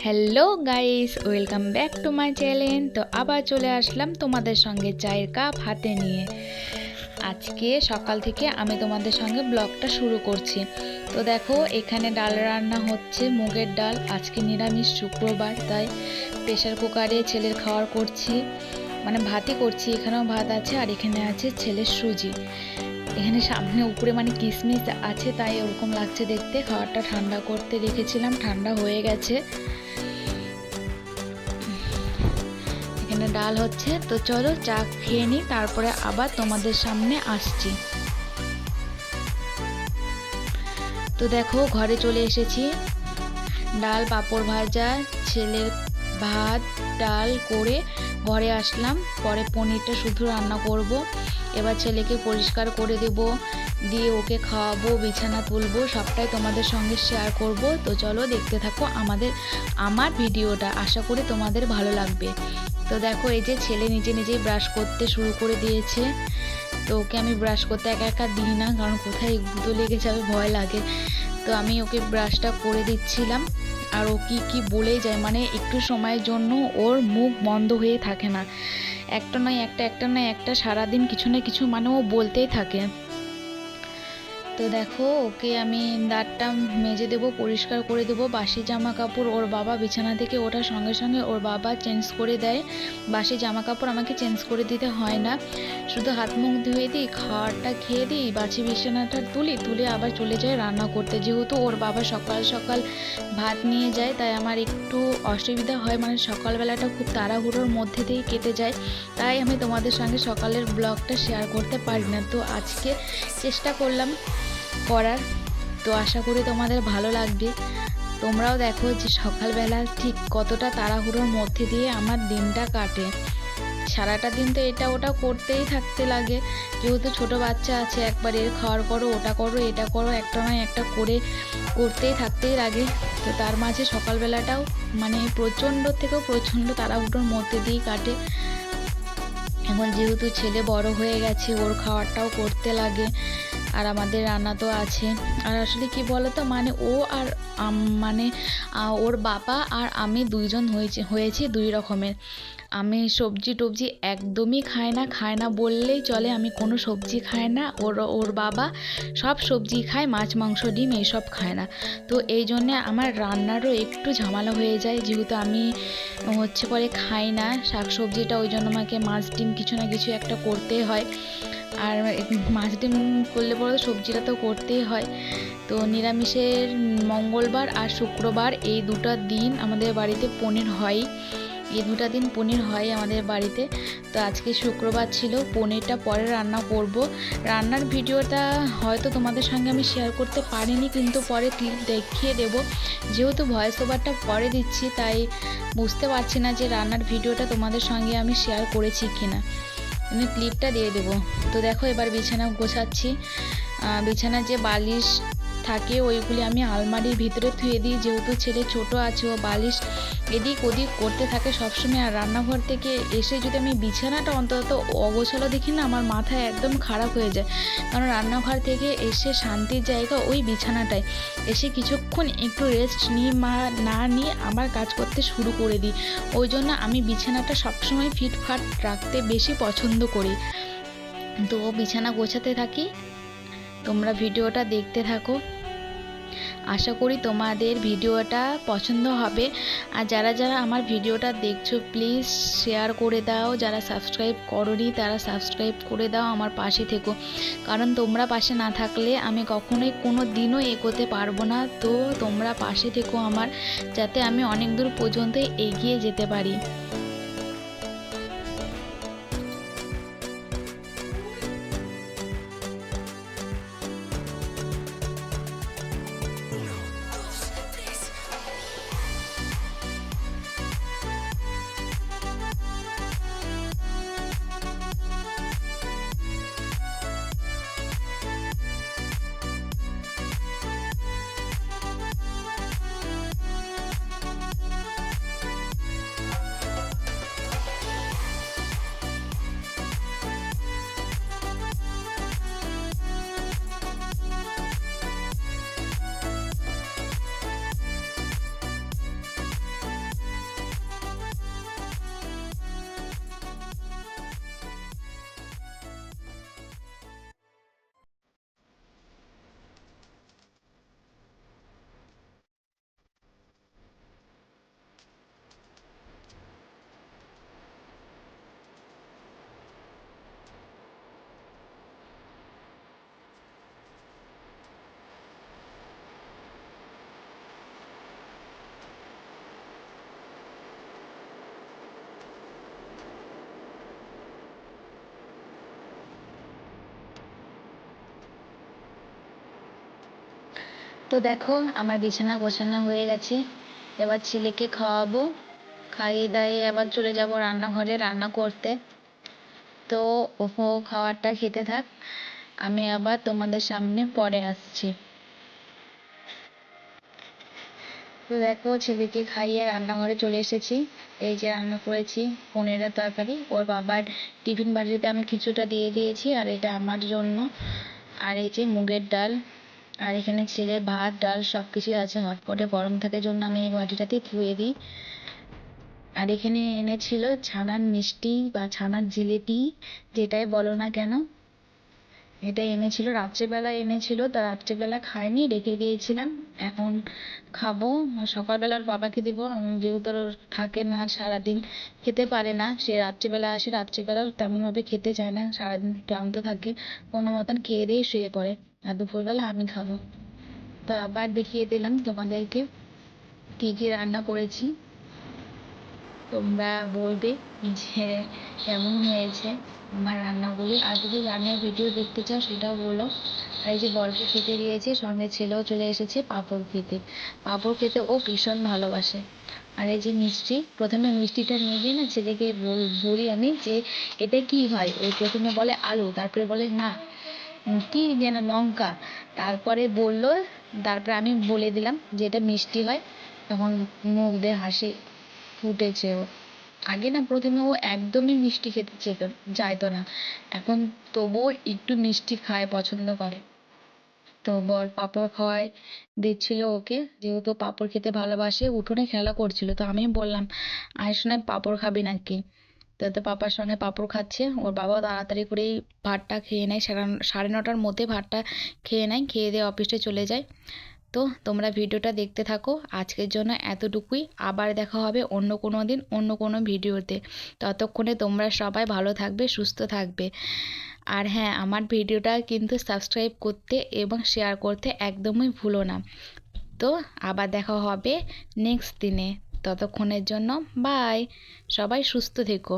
Hello guys, welcome back to my channel. তো আবার চলে আসলাম তোমাদের সঙ্গে চায়ের কাপ হাতে নিয়ে। আজকে সকাল থেকে আমি তোমাদের সঙ্গে ব্লগটা শুরু করছি। তো দেখো, এখানে ডাল রান্না হচ্ছে, মুগের ডাল। আজকে নিরামিষ, শুক্রবার, তাই প্রেশার কুকারে ছেলের খাওয়ার করছি, মানে ভাতই করছি। এখানেও ভাত আছে আর এখানে আছে ছেলের সুজি। এখানে সামনে উপরে মানে কিশমিশ আছে, তাই ওরকম লাগছে দেখতে। খাবারটা ঠান্ডা করতে রেখেছিলাম, ঠান্ডা হয়ে গেছে। এখানে ডাল হচ্ছে, তো চলো চা খেয়ে নিই, তারপরে আবার তোমাদের সামনে আসছি। তো দেখো, ঘরে চলে এসেছি। ডাল, পাঁপড় ভাজা, ছেলের ভাত ডাল করে ঘরে আসলাম। পরে পনিরটা শুধু রান্না করব। এবার ছেলেকে পরিষ্কার করে দেব, দিয়ে ওকে খাওয়াবো, বিছানা তুলবো, সবটাই তোমাদের সঙ্গে শেয়ার করব। তো চলো দেখতে থাকো আমার ভিডিওটা, আশা করি তোমাদের ভালো লাগবে। তো দেখো, এই যে ছেলে নিজে নিজেই ব্রাশ করতে শুরু করে দিয়েছে। তো ওকে আমি ব্রাশ করতে একা একা দিই না, কারণ কোথায় গুঁতো লেগে যাবে, ভয় লাগে। তো আমি ওকে ব্রাশটা করে দিচ্ছিলাম। আর ও কি বলেই যায়, মানে একটু সময়ের জন্য ওর মুখ বন্ধ হয়ে থাকে না। একটা নয় একটা, একটা নয় একটা, সারাদিন কিছু না কিছু মানে ও বলতেই থাকে। তো দেখো, ওকে আমি দাঁতটা মেজে দেবো, পরিষ্কার করে দেবো। বাসি জামা কাপড় ওর বাবা বিছানা থেকে ওঠার সঙ্গে সঙ্গে ওর বাবা চেঞ্জ করে দেয়। বাসি জামা কাপড় আমাকে চেঞ্জ করে দিতে হয় না, শুধু হাত মুখ ধুয়ে দিই, খাওয়ারটা খেয়ে দিই, বাসি বিছানাটা তুলে আবার চলে যায় রান্না করতে। যেহেতু ওর বাবা সকাল সকাল ভাত নিয়ে যায়, তাই আমার একটু অসুবিধা হয়, মানে সকালবেলাটা খুব তাড়াহুড়োর মধ্যে দিয়েই কেটে যায়, তাই আমি তোমাদের সঙ্গে সকালের ব্লগটা শেয়ার করতে পারি না। তো আজকে চেষ্টা করলাম করার। তো আশা করি তোমাদের ভালো লাগবে। তোমরাও দেখো যে সকালবেলা ঠিক কতটা তাড়াহুড়োর মধ্যে দিয়ে আমার দিনটা কাটে। সারাটা দিন তো এটা ওটা করতেই থাকতে লাগে, যেহেতু ছোট বাচ্চা আছে, একবার এর খাওয়ার করো, ওটা করো, এটা করো, একটা নয় একটা করে থাকতেই লাগে। তো তার মাঝে সকালবেলাটাও মানে প্রচণ্ড থেকেও প্রচণ্ড তাড়াহুড়োর মধ্যে দিয়েই কাটে। এখন যেহেতু ছেলে বড় হয়ে গেছে, ওর খাওয়ারটাও করতে লাগে, আর আমাদের রান্না তো আছে। আর আসলে কি বলতো, মানে ও আর মানে ওর বাবা আর আমি দুইজন হয়েছি দুই রকমের। আমি সবজি টবজি একদমই খায় না বললেই চলে। আমি কোনো সবজি খাই না। ওর বাবা সব সবজি খায়, মাছ মাংস ডিম এইসব খায় না। তো এই জন্যে আমার রান্নারও একটু ঝামেলা হয়ে যায়, যেহেতু আমি হচ্ছে পরে খাই না শাক সবজিটা, ওই জন্য আমাকে মাছ ডিম কিছু না কিছু একটা করতেই হয়। আর মাছ ডিম করলে পরে সবজিটা তো করতেই হয়। তো নিরামিষের মঙ্গলবার আর শুক্রবার এই দুটো দিন আমাদের বাড়িতে পনির হয়। এই দুটো দিন পনির হয় আমাদের বাড়িতে। তো আজকে শুক্রবার ছিল, পনিরটা পরে রান্না করব। রান্নার ভিডিওটা হয়তো তোমাদের সঙ্গে আমি শেয়ার করতে পারিনি, কিন্তু পরে ক্লিপ দেখিয়ে দেব। যেহেতু ভয়েস ওভারটা পরে দিচ্ছি, তাই বুঝতে পারছি না যে রান্নার ভিডিওটা তোমাদের সঙ্গে আমি শেয়ার করেছি কিনা। আমি ক্লিপটা দিয়ে দেবো। তো দেখো, এবার বিছানা গোছাচ্ছি। বিছানার যে বালিশ থাকে ওইগুলি আমি আলমারির ভিতরে ধুয়ে দিই, যেহেতু ছেলে ছোট আছে, ও বালিশ এদিক ওদিক করতে থাকে সবসময়। আর রান্নাঘর থেকে এসে যদি আমি বিছানাটা অন্তত অগোছালো দেখি না, আমার মাথায় একদম খারাপ হয়ে যায়। কারণ রান্নাঘর থেকে এসে শান্তির জায়গা ওই বিছানাটায়। এসে কিছুক্ষণ একটু রেস্ট নিই, না নিয়ে আবার কাজ করতে শুরু করে দিই। ওই জন্য আমি বিছানাটা সবসময় ফিটফাট রাখতে বেশি পছন্দ করি। তো বিছানা গোছাতে থাকি, তোমরা ভিডিওটা দেখতে থাকো। আশা করি তোমাদের ভিডিওটা পছন্দ হবে। আর যারা যারা আমার ভিডিওটা দেখছো, প্লিজ শেয়ার করে দাও। যারা সাবস্ক্রাইব করোনি তারা সাবস্ক্রাইব করে দাও, আমার পাশে থেকো। কারণ তোমরা পাশে না থাকলে আমি কখনোই কোনো দিনও এগোতে পারবো না। তো তোমরা পাশে থেকো আমার, যাতে আমি অনেক দূর পর্যন্ত এগিয়ে যেতে পারি। তো দেখো আমার বিছানা গোছানো হয়ে গেছে, এবার ছেলেকে খাওয়াবো, খাইয়ে দাইয়ে আবার চলে যাব রান্নাঘরে রান্না করতে। তো ও খাবারটা খেতে থাক, আমি আবার তোমাদের সামনে পরে আসছি। তো দেখো ছেলেকে খাইয়ে রান্নাঘরে চলে এসেছি। এই যে রান্না করেছি পনিরের তরকারি, ওর বাবার টিফিন বাটিতে আমি কিছুটা দিয়ে দিয়েছি, আর এটা আমার জন্য। আর এই যে মুগের ডাল, আর এখানে ছেলের ভাত ডাল সব কিছুই আছে, হটপটে গরম থাকার জন্য আমি এই বাটিটাতে ধুয়ে দিই। আর এখানে এনেছিল ছানার মিষ্টি বা ছানার জিলিপি, যেটাই বলো না কেন, এটা এনেছিল রাত্রেবেলা এনেছিল, তা রাত্রেবেলা খাইনি, রেখে দিয়েছিলাম, এখন খাবো। সকালবেলা ওর বাবাকে দিব, যেহেতু ওর থাকে না সারাদিন, খেতে পারে না, সে রাত্রিবেলা আসে, রাত্রিবেলা তেমনভাবে খেতে চায় না, সারাদিন ক্লান্ত থাকে, কোনো মতন খেয়ে দিয়ে শুয়ে পড়ে, আর দুপুরবেলা আমি খাবো। তো আবার দেখিয়ে দিলাম তোমাদেরকে কী কী রান্না করেছি, তোমরা বলবে যে কেমন হয়েছে আমার রান্নাগুলি। আর যদি রান্নার ভিডিও দেখতে চাও সেটাও বলো। আর এই যে বরকে খেতে দিয়েছি, সঙ্গে ছেলেও চলে এসেছে পাঁপড় খেতে। পাঁপড় খেতে ও ভীষণ ভালোবাসে। আর এই যে মিষ্টি, প্রথমে মিষ্টিটা নিয়ে গিয়ে না ছেলেকে বলি আমি যে এটা কি হয়, ও প্রথমে বলে আলু, তারপরে বলে না কি যেন লঙ্কা, তারপরে বললো, তারপরে আমি বলে দিলাম যে এটা মিষ্টি হয়, তখন মুখ দিয়ে হাসি ফুটেছে ওর। আগে না প্রথমে ও একদমই মিষ্টি খেতে চাইতো না, এখন তবুও একটু মিষ্টি খায়, পছন্দ করে। তো বর পাঁপড় খাওয়াই দিচ্ছিল ওকে, যেহেতু পাঁপড় খেতে ভালোবাসে, উঠোনে খেলা করছিল, তো আমি বললাম আয় শোনা পাঁপড় খাবি নাকি। তো পাপার সঙ্গে পাঁপড় খাচ্ছে, ওর বাবাও তাড়াতাড়ি করেই ভাতটা খেয়ে নেয়, 9:30টার মধ্যে ভাতটা খেয়ে নেয়, খেয়ে দিয়ে অফিসে চলে যায়। তো তোমরা ভিডিওটা দেখতে থাকো, আজকের জন্য এতটুকুই, আবার দেখা হবে অন্য কোনো দিন অন্য কোনো ভিডিওতে। ততক্ষণে তোমরা সবাই ভালো থাকবে, সুস্থ থাকবে। আর হ্যাঁ, আমার ভিডিওটা কিন্তু সাবস্ক্রাইব করতে এবং শেয়ার করতে একদমই ভুলো না। তো আবার দেখা হবে নেক্সট দিনে, ততক্ষণের জন্য বাই, সবাই সুস্থ থেকো।